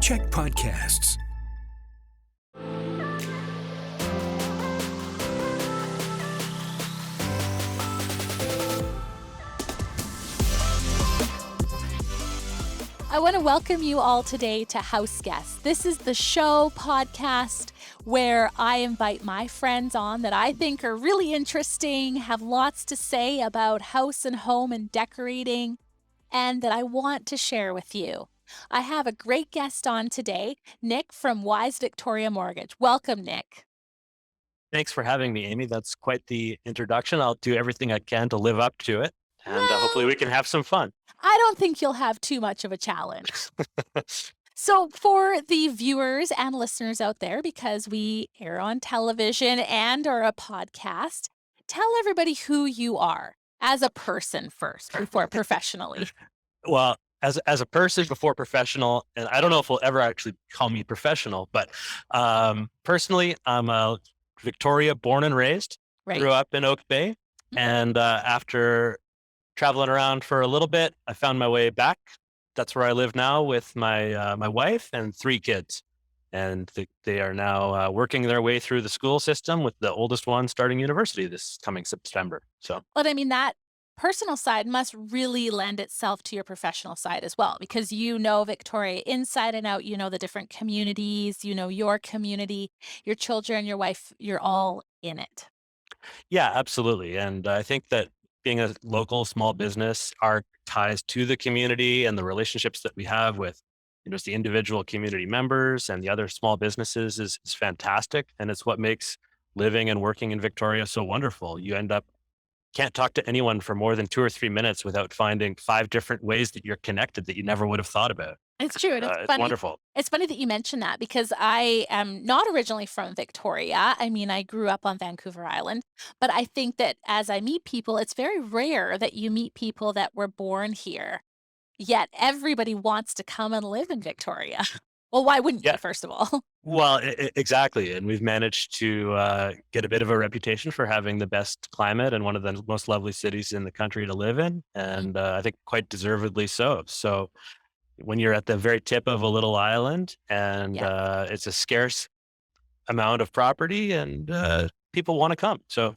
Check podcasts. I want to welcome you all today to House Guests. This is the show podcast where I invite my friends on that I think are really interesting, have lots to say about house and home and decorating, and that I want to share with you. I have a great guest on today, Nick from Wise Victoria Mortgage. Welcome, Nick. Thanks for having me, Amy. That's quite the introduction. I'll do everything I can to live up to it, and hopefully we can have some fun. I don't think you'll have too much of a challenge. So for the viewers and listeners out there, because we air on television and are a podcast, tell everybody who you are as a person first before professionally. Well, as a person before professional, and I don't know if we'll ever actually call me professional, but personally, I'm a Victoria born and raised, Right. grew up in Oak Bay, and after traveling around for a little bit, I found my way back. That's where I live now with my my wife and 3 kids, and they are now working their way through the school system, with the oldest one starting university this coming September. So, But I mean, that personal side must really lend itself to your professional side as well, because you know Victoria inside and out. You know the different communities, you know your community, your children, your wife, you're all in it. yeah, absolutely. And I think that being a local small business, our ties to the community and the relationships that we have with just the individual community members and the other small businesses is fantastic. And it's what makes living and working in Victoria so wonderful. You end up can't talk to anyone for more than 2 or 3 minutes without finding 5 different ways that you're connected that you never would have thought about. It's true, and it's It's funny. wonderful. It's funny that you mention that because I am not originally from Victoria. I mean, I grew up on Vancouver Island, but I think that as I meet people, it's very rare that you meet people that were born here. Yet everybody wants to come and live in Victoria. Well, why wouldn't you, Yeah. first of all? Well, exactly. And we've managed to get a bit of a reputation for having the best climate and one of the most lovely cities in the country to live in. And I think quite deservedly so. So when you're at the very tip of a little island and Yeah. it's a scarce amount of property and people want to come. So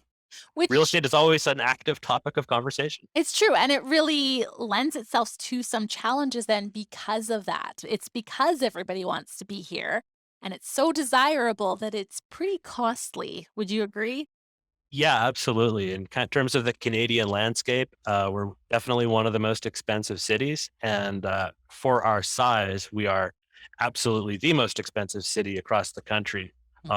real Which estate is always an active topic of conversation. it's true, and it really lends itself to some challenges then because of that. It's because everybody wants to be here, and it's so desirable that it's pretty costly. Would you agree? Yeah, absolutely. In terms of the Canadian landscape, we're definitely one of the most expensive cities. And for our size, we are absolutely the most expensive city across the country,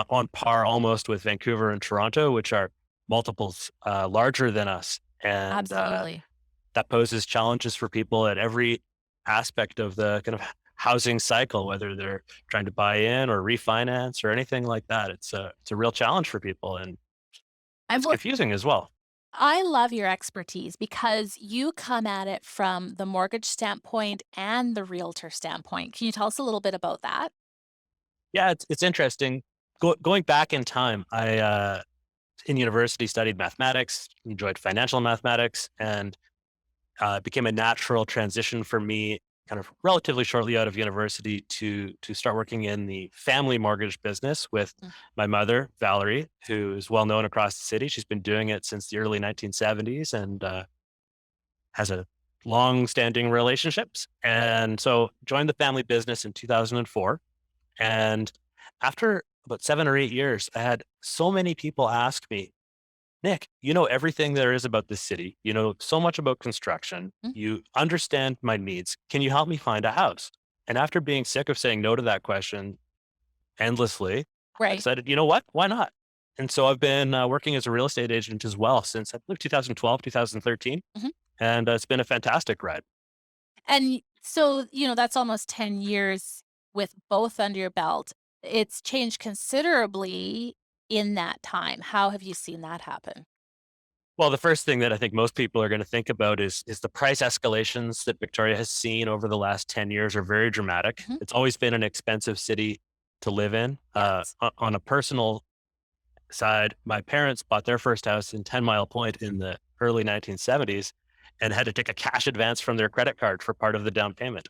on par almost with Vancouver and Toronto, which are multiples larger than us. And Absolutely. that poses challenges for people at every aspect of the kind of housing cycle, whether they're trying to buy in or refinance or anything like that. It's a real challenge for people. And And it's well, confusing as well. I love your expertise because you come at it from the mortgage standpoint and the realtor standpoint. Can you tell us a little bit about that? Yeah, it's interesting. Going back in time, I in university studied mathematics, enjoyed financial mathematics, and it became a natural transition for me, kind of relatively shortly out of university, to start working in the family mortgage business with Mm. my mother, Valerie, who is well known across the city. She's been doing it since the early 1970s and has a long-standing relationships. And so joined the family business in 2004. And after about 7 or 8 years, I had so many people ask me, Nick, you know everything there is about this city. You know so much about construction. Mm. You understand my needs. Can you help me find a house? And after being sick of saying no to that question endlessly, I Right. decided, you know what? Why not? And so I've been working as a real estate agent as well since I believe 2012, 2013. Mhm. And it's been a fantastic ride. And so, that's almost 10 years with both under your belt. It's changed considerably in that time. How have you seen that happen? Well, the first thing that I think most people are going to think about is the price escalations that Victoria has seen over the last 10 years are very dramatic. Mhm. It's always been an expensive city to live in. Yes. On a personal side, my parents bought their first house in 10 Mile Point in the early 1970s, and had to take a cash advance from their credit card for part of the down payment.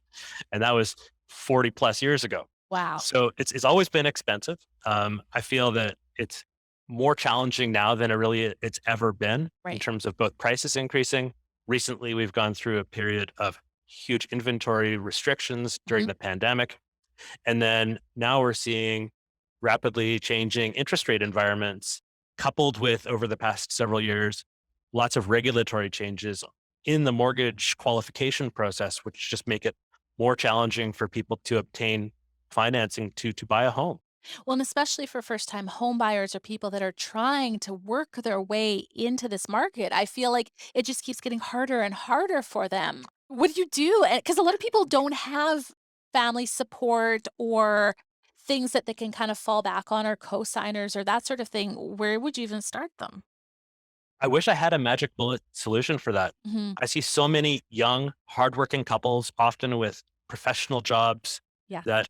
And that was 40 plus years ago. Wow. So it's always been expensive. I feel that it's more challenging now than it's ever been in Right. terms of both prices increasing. Recently, we've gone through a period of huge inventory restrictions during Mhm. the pandemic. And then now we're seeing rapidly changing interest rate environments, coupled with over the past several years, lots of regulatory changes in the mortgage qualification process, which just make it more challenging for people to obtain financing to buy a home. Well, and especially for first time home buyers or people that are trying to work their way into this market, I feel like it just keeps getting harder and harder for them. What do you do? Because a lot of people don't have family support or things that they can kind of fall back on or co-signers or that sort of thing. Where would you even start them? I wish I had a magic bullet solution for that. Mhm. I see so many young, hardworking couples, often with professional jobs, Yeah. that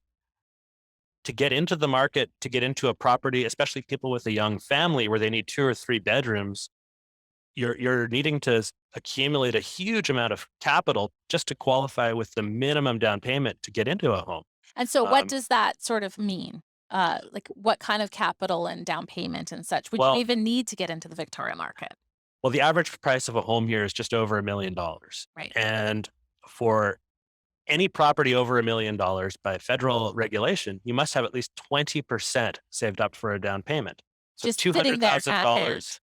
to get into the market, to get into a property, especially people with a young family where they need 2 or 3 bedrooms, you're needing to accumulate a huge amount of capital just to qualify with the minimum down payment to get into a home. And so what Um, does that sort of mean? Like what kind of capital and down payment and such would you well, even need to get into the Victoria market? well, the average price of a home here is just over $1 million, Right. and for any property over $1 million by federal regulation, you must have at least 20% saved up for a down payment. So Just two sitting hundred there, thousand not dollars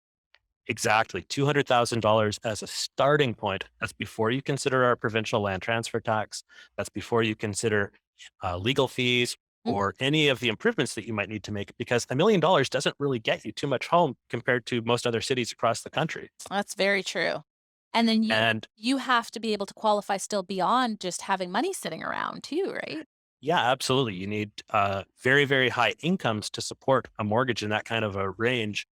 Exactly, $200,000 as a starting point. That's before you consider our provincial land transfer tax. That's before you consider legal fees Mhm. or any of the improvements that you might need to make, because $1 million doesn't really get you too much home compared to most other cities across the country. That's very true. And then And you have to be able to qualify still beyond just having money sitting around too, right? yeah, absolutely. You need very, very high incomes to support a mortgage in that kind of a range.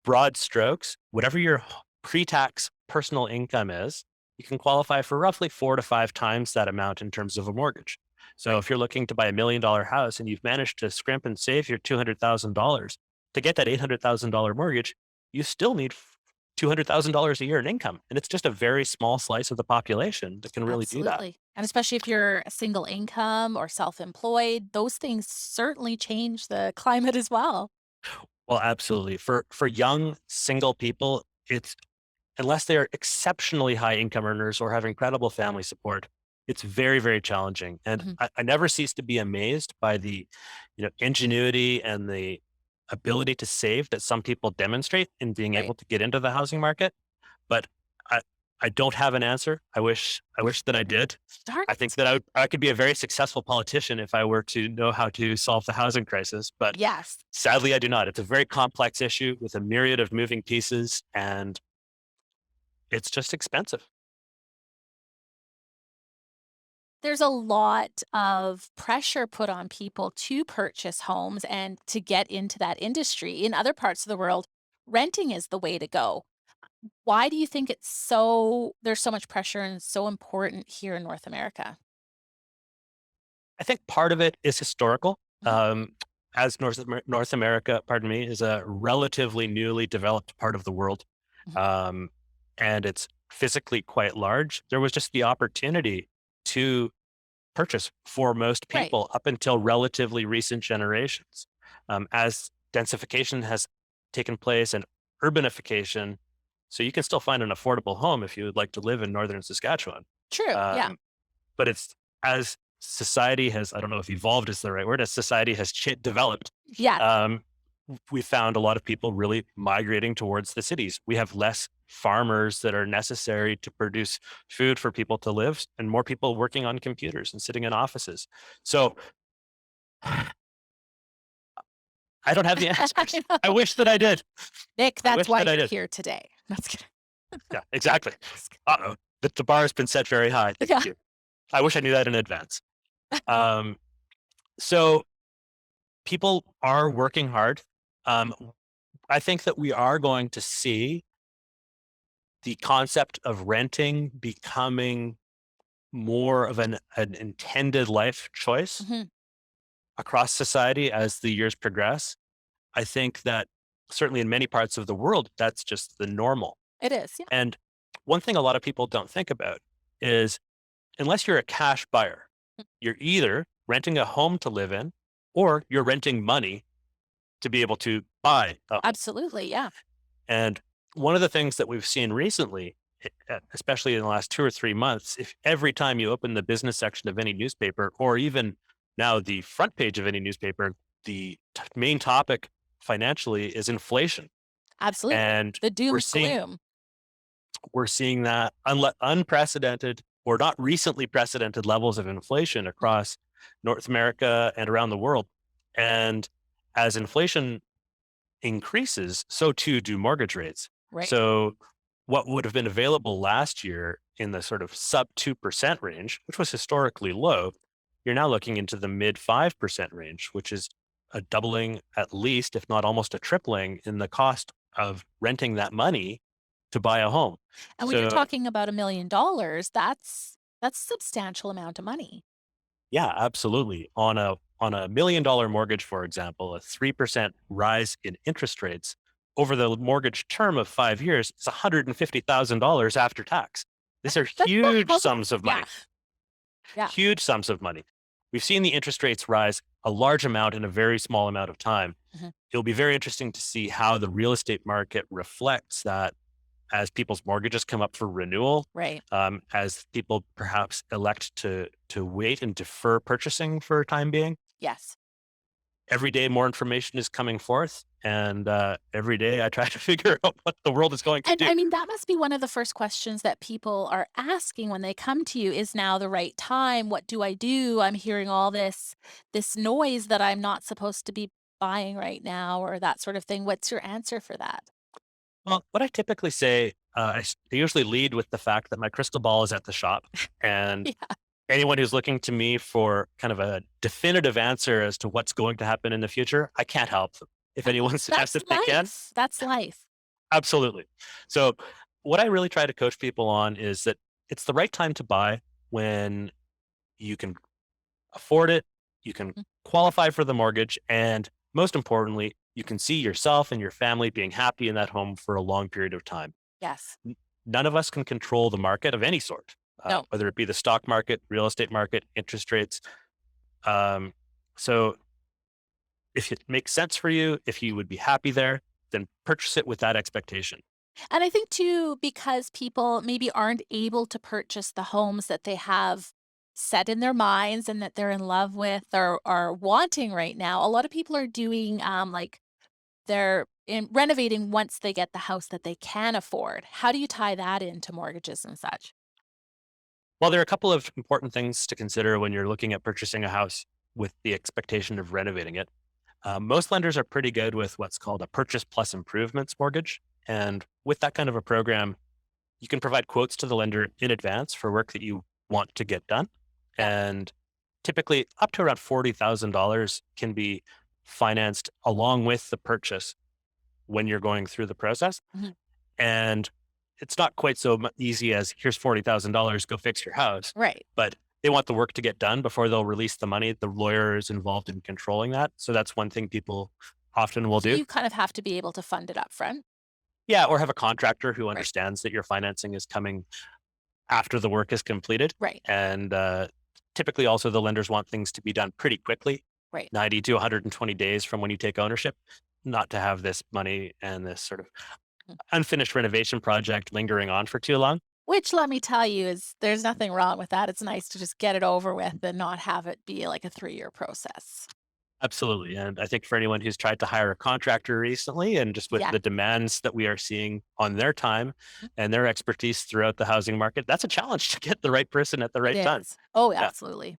Broad strokes, whatever your pre-tax personal income is, you can qualify for roughly 4 to 5 times that amount in terms of a mortgage. So Right. if you're looking to buy $1 million house and you've managed to scrimp and save your $200,000 to get that $800,000 mortgage, you still need $200,000 a year in income. And it's just a very small slice of the population that can really do that. Absolutely. And especially if you're a single income or self-employed, those things certainly change the climate as well. Well, absolutely. For young single people, it's unless they are exceptionally high income earners or have incredible family support, it's very, very challenging. And Mhm. I never cease to be amazed by the, ingenuity and the ability to save that some people demonstrate in being Right. able to get into the housing market. But I, I don't have an answer. I wish that I did. Darn I think it. that I could be a very successful politician if I were to know how to solve the housing crisis. But Yes. sadly, I do not. It's a very complex issue with a myriad of moving pieces, and it's just expensive. There's a lot of pressure put on people to purchase homes and to get into that industry. In other parts of the world, renting is the way to go. Why do you think there's so much pressure and so important here in North America? I think part of it is historical. Mhm. Um, as North America, pardon me, is a relatively newly developed part of the world, Mhm. um, and it's physically quite large. There was just the opportunity to purchase for most Right. people up until relatively recent generations. As densification has taken place and urbanification, so you can still find an affordable home if you would like to live in northern Saskatchewan. True. Yeah. Um, but it's as society has, I don't know if evolved is the right word, as society has developed, Yes. um, we found a lot of people really migrating towards the cities. We have less farmers that are necessary to produce food for people to live, and more people working on computers and sitting in offices. So I don't have the I answers. I know. wish that I did. Nick, I that's wish why that I you're did. here today. That's kidding. Yeah, exactly. Just Uh-oh. The bar has been set very high. Thank yeah. you. I wish I knew that in advance. Um, so people are working hard. Um, I think that we are going to see the concept of renting becoming more of an intended life choice Mhm. across society as the years progress. I think that certainly in many parts of the world, that's just the normal. It is. Yeah. And one thing a lot of people don't think about is unless you're a cash buyer, you're either renting a home to live in or you're renting money to be able to buy a home. Absolutely. Yeah. And one of the things that we've seen recently, especially in the last 2 or 3 months, if every time you open the business section of any newspaper, or even now the front page of any newspaper, the main topic financially is inflation. Absolutely. And The we're doom seeing gloom. we're seeing that unprecedented or not recently precedented levels of inflation across North America and around the world. And as inflation increases, so too do mortgage rates. Right. So what would have been available last year in the sort of sub 2% range, which was historically low, you're now looking into the mid 5% range, which is a doubling at least, if not almost a tripling in the cost of renting that money to buy a home. And when you're So talking about $1 million, that's a substantial amount of money. yeah, absolutely. On a $1 million mortgage, for example, a 3% rise in interest rates over the mortgage term of 5 years is $150,000 after tax. These are That's the huge house. sums of Yeah. money, Yeah. huge sums of money. We've seen the interest rates rise a large amount in a very small amount of time. Mhm. It'll be very interesting to see how the real estate market reflects that as people's mortgages come up for renewal, Right. as people perhaps elect to wait and defer purchasing for a time being. Yes. Every day more information is coming forth, and every day I try to figure out what the world is going to And do. I mean, that must be one of the first questions that people are asking when they come to you. Is now the right time? What do I do? I'm hearing all this noise that I'm not supposed to be buying right now or that sort of thing. What's your answer for that? Well, what I typically say, I usually lead with the fact that my crystal ball is at the shop, and Yeah. anyone who's looking to me for kind of a definitive answer as to what's going to happen in the future, I can't help them. If anyone suggests That's that they can, life. That's life. absolutely. So, what I really try to coach people on is that it's the right time to buy when you can afford it, you can Mm. qualify for the mortgage, and most importantly, you can see yourself and your family being happy in that home for a long period of time. Yes. N- None of us can control the market of any sort, No. whether it be the stock market, real estate market, interest rates. Um, so, if it makes sense for you, if you would be happy there, then purchase it with that expectation. And I think too, because people maybe aren't able to purchase the homes that they have set in their minds and that they're in love with or are wanting right now, a lot of people are doing like they're in renovating once they get the house that they can afford. How do you tie that into mortgages and such? Well, there are a couple of important things to consider when you're looking at purchasing a house with the expectation of renovating it. Most lenders are pretty good with what's called a purchase plus improvements mortgage. And with that kind of a program, you can provide quotes to the lender in advance for work that you want to get done. Yeah. And typically, up to around $40,000 can be financed along with the purchase when you're going through the process. Mhm. And it's not quite so easy as here's $40,000, go fix your house. Right. But they want the work to get done before they'll release the money. The lawyer is involved in controlling that. So that's one thing people often will So do. you kind of have to be able to fund it up front. Yeah. Or have a contractor who Right. understands that your financing is coming after the work is completed. Right. And typically, also, the lenders want things to be done pretty quickly, Right. 90 to 120 days from when you take ownership, not to have this money and this sort of Mm. unfinished renovation project lingering on for too long. Which let me tell you is there's nothing wrong with that. It's nice to just get it over with and not have it be like a 3-year process. Absolutely. And I think for anyone who's tried to hire a contractor recently and just with Yeah. the demands that we are seeing on their time Mhm. and their expertise throughout the housing market, that's a challenge to get the right person at the It right time. is. Oh, Yeah, absolutely.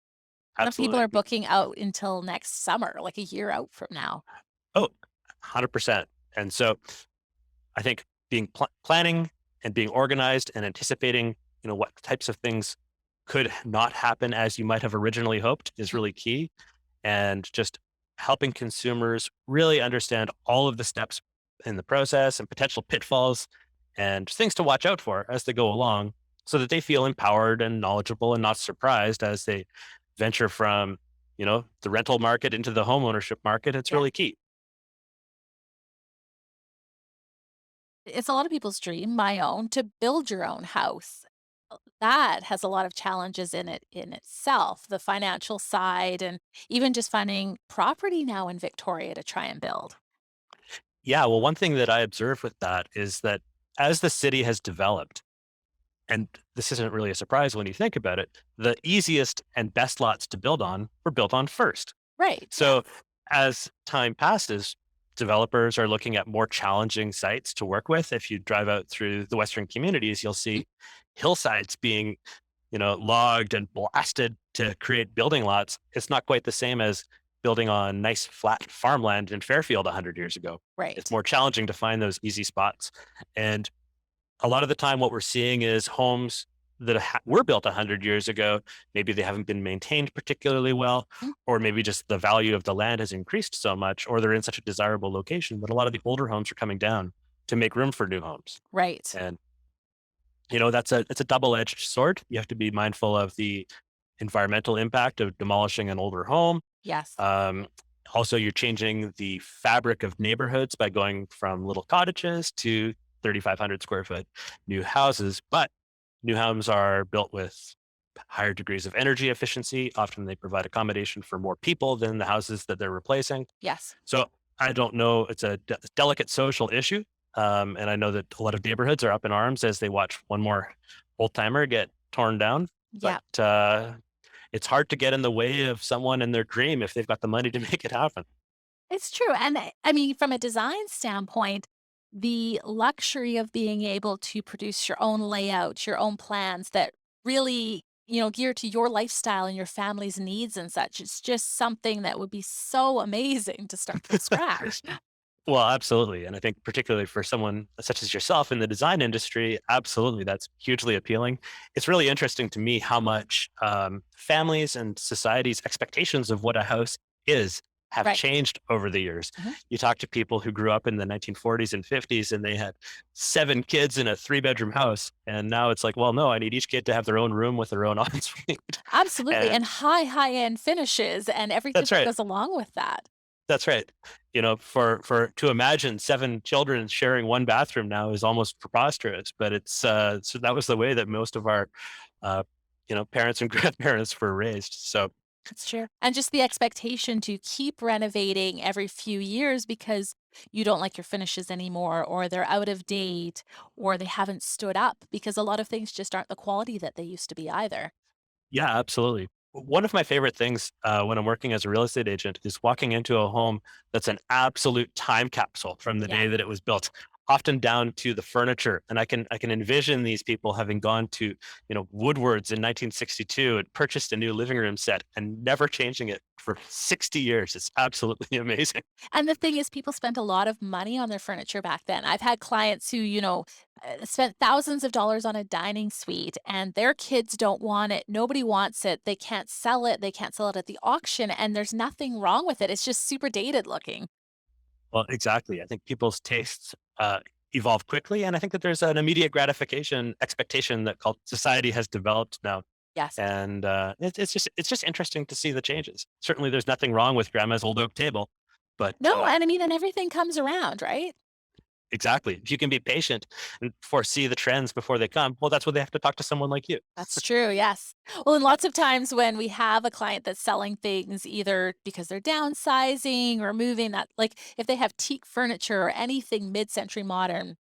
And if people absolutely. are booking out until next summer, like a year out from now. Oh, 100%. And so I think being planning and being organized and anticipating, what types of things could not happen as you might have originally hoped is Mhm. really key. And just helping consumers really understand all of the steps in the process and potential pitfalls and things to watch out for as they go along so that they feel empowered and knowledgeable and not surprised as they venture from, the rental market into the home ownership market. It's Yeah. really key. It's a lot of people's dream, my own, to build your own house. That has a lot of challenges in it in itself, the financial side and even just finding property now in Victoria to try and build. Yeah, well, one thing that I observe with that is that as the city has developed, and this isn't really a surprise when you think about it, the easiest and best lots to build on were built on first. Right, So yes. as time passes, developers are looking at more challenging sites to work with. If you drive out through the Western communities, you'll Mhm. see hillsides being, logged and blasted to create building lots. It's not quite the same as building on nice flat farmland in Fairfield 100 years ago. It's Right, more challenging to find those easy spots. And a lot of the time, what we're seeing is homes that were built 100 years ago. Maybe they haven't been maintained particularly well, mm, or maybe just the value of the land has increased so much, or they're in such a desirable location that a lot of the older homes are coming down to make room for new homes. right. And it's a double-edged sword. You have to be mindful of the environmental impact of demolishing an older home. Yes, Um, Also, you're changing the fabric of neighborhoods by going from little cottages to 3,500 square foot new houses. But new homes are built with higher degrees of energy efficiency. Often they provide accommodation for more people than the houses that they're replacing. yes. So I don't know. It's a delicate social issue. And I know that a lot of neighborhoods are up in arms as they watch one more old timer get torn down. But Yeah. it's hard to get in the way of someone and their dream if they've got the money to make it happen. It's true, and I mean, from a design standpoint, the luxury of being able to produce your own layout, your own plans that really, gear to your lifestyle and your family's needs and such, it's just something that would be so amazing to start from scratch. Well, absolutely. And I think particularly for someone such as yourself in the design industry, absolutely, that's hugely appealing. It's really interesting to me how much families and society's expectations of what a house is have Right. changed over the years. Mhm. You talk to people who grew up in the 1940s and 50s and they had 7 kids in a 3-bedroom house. And now it's like, well, no, I need each kid to have their own room with their own ensuite. Absolutely, And and high end finishes and everything that's that right. goes along with that. That's right. For to imagine 7 children sharing one bathroom now is almost preposterous, but so that was the way that most of our, uh, parents and grandparents were raised. So, It's true. And just the expectation to keep renovating every few years because you don't like your finishes anymore, or they're out of date, or they haven't stood up because a lot of things just aren't the quality that they used to be either. yeah, absolutely. One of my favorite things, when I'm working as a real estate agent is walking into a home that's an absolute time capsule from the Yeah. day that it was built, often down to the furniture. And I can envision these people having gone to, Woodward's in 1962 and purchased a new living room set and never changing it for 60 years. It's absolutely amazing. And the thing is, people spent a lot of money on their furniture back then. I've had clients who, spent thousands of dollars on a dining suite and their kids don't want it. Nobody wants it. They can't sell it. They can't sell it at the auction. And there's nothing wrong with it. It's just super dated looking. Well, exactly. I think people's tastes evolve quickly. And I think that there's an immediate gratification expectation that society has developed now. Yes. And it's just interesting to see the changes. Certainly, there's nothing wrong with grandma's old oak table, but No, and I mean, and everything comes around, right? exactly, if you can be patient and foresee the trends before they come, well, that's where they have to talk to someone like you. That's true, yes. Well, and lots of times when we have a client that's selling things either because they're downsizing or moving that like, if they have teak furniture or anything mid-century modern,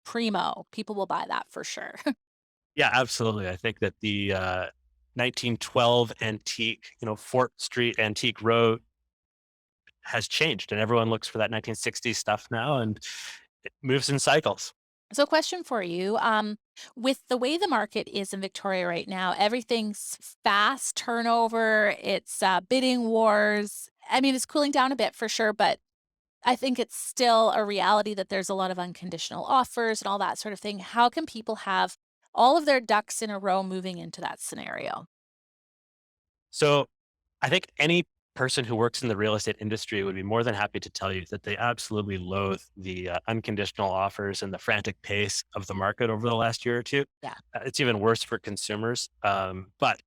primo, people will buy that for sure. Yeah, absolutely. I think that the 1912 antique, Fort Street Antique Row has changed, and everyone looks for that 1960s stuff now, and it moves in cycles. So question for you, with the way the market is in Victoria right now, everything's fast turnover, it's, bidding wars. I mean, it's cooling down a bit for sure, but I think it's still a reality that there's a lot of unconditional offers and all that sort of thing. How can people have all of their ducks in a row moving into that scenario? So I think any person who works in the real estate industry would be more than happy to tell you that they absolutely loathe the unconditional offers and the frantic pace of the market over the last year or two. Yeah. It's even worse for consumers. But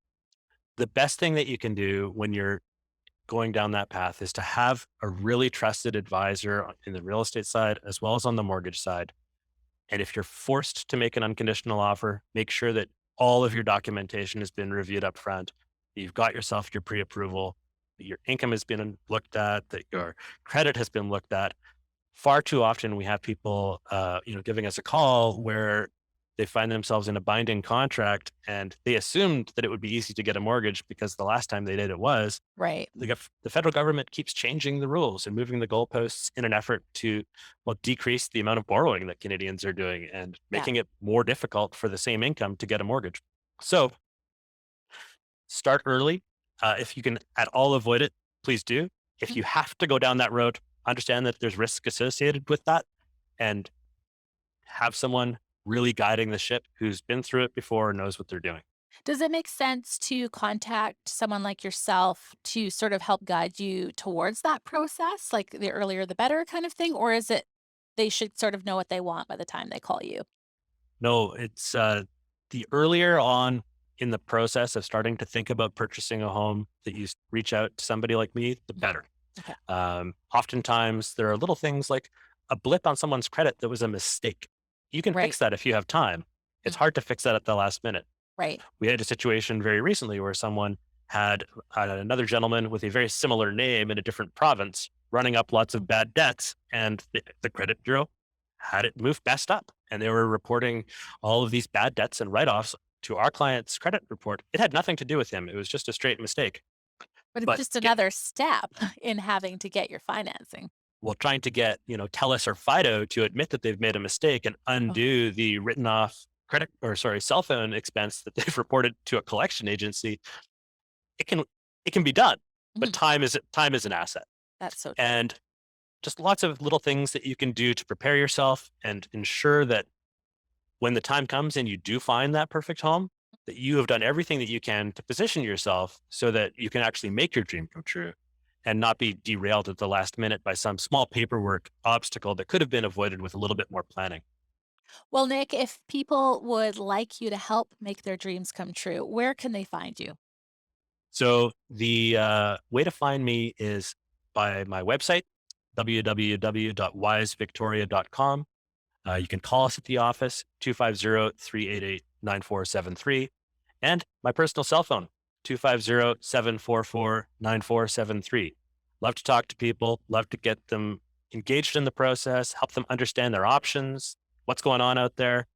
the best thing that you can do when you're going down that path is to have a really trusted advisor in the real estate side as well as on the mortgage side And if you're forced to make an unconditional offer, make sure that all of your documentation has been reviewed up front. You've got yourself your pre-approval, that your income has been looked at, that your credit has been looked at. Far too often we have people, giving us a call where they find themselves in a binding contract and they assumed that it would be easy to get a mortgage because the last time they did it was. Right. The federal government keeps changing the rules and moving the goalposts in an effort to, well, decrease the amount of borrowing that Canadians are doing and Yeah. making it more difficult for the same income to get a mortgage. So start early. If you can at all avoid it, please do. If Mhm. you have to go down that road, understand that there's risk associated with that and have someone really guiding the ship who's been through it before and knows what they're doing. Does it make sense to contact someone like yourself to sort of help guide you towards that process, like the earlier the better kind of thing? Or is it they should sort of know what they want by the time they call you? No, it's the earlier on in the process of starting to think about purchasing a home that you reach out to somebody like me, the Mhm. better. Okay. Oftentimes, there are little things like a blip on someone's credit that was a mistake. You can Right. fix that if you have time. It's Mm. hard to fix that at the last minute. Right. We had a situation very recently where someone had another gentleman with a very similar name in a different province running up lots of bad debts, and the credit bureau had it moved best up, and they were reporting all of these bad debts and write-offs to our client's credit report. It had nothing to do with him. It was just a straight mistake. But it's But just another step in having to get your financing. trying to get, TELUS or Fido to admit that they've made a mistake and Oh. undo the written off cell phone expense that they've reported to a collection agency, it can it can be done. But Mhm. time is an asset. That's so true. And just lots of little things that you can do to prepare yourself and ensure that when the time comes and you do find that perfect home, that you have done everything that you can to position yourself so that you can actually make your dream come true and not be derailed at the last minute by some small paperwork obstacle that could have been avoided with a little bit more planning. Well, Nick, if people would like you to help make their dreams come true, where can they find you? So the way to find me is by my website, www.wisevictoria.com. You can call us at the office, 250-388-9473, and my personal cell phone, 250-744-9473. Love to talk to people, love to get them engaged in the process, help them understand their options, what's going on out there,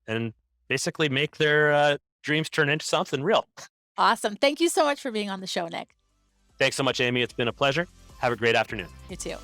and basically make their dreams turn into something real. Awesome. Thank you so much for being on the show, Nick. Thanks so much, Amy. It's been a pleasure. Have a great afternoon. You too.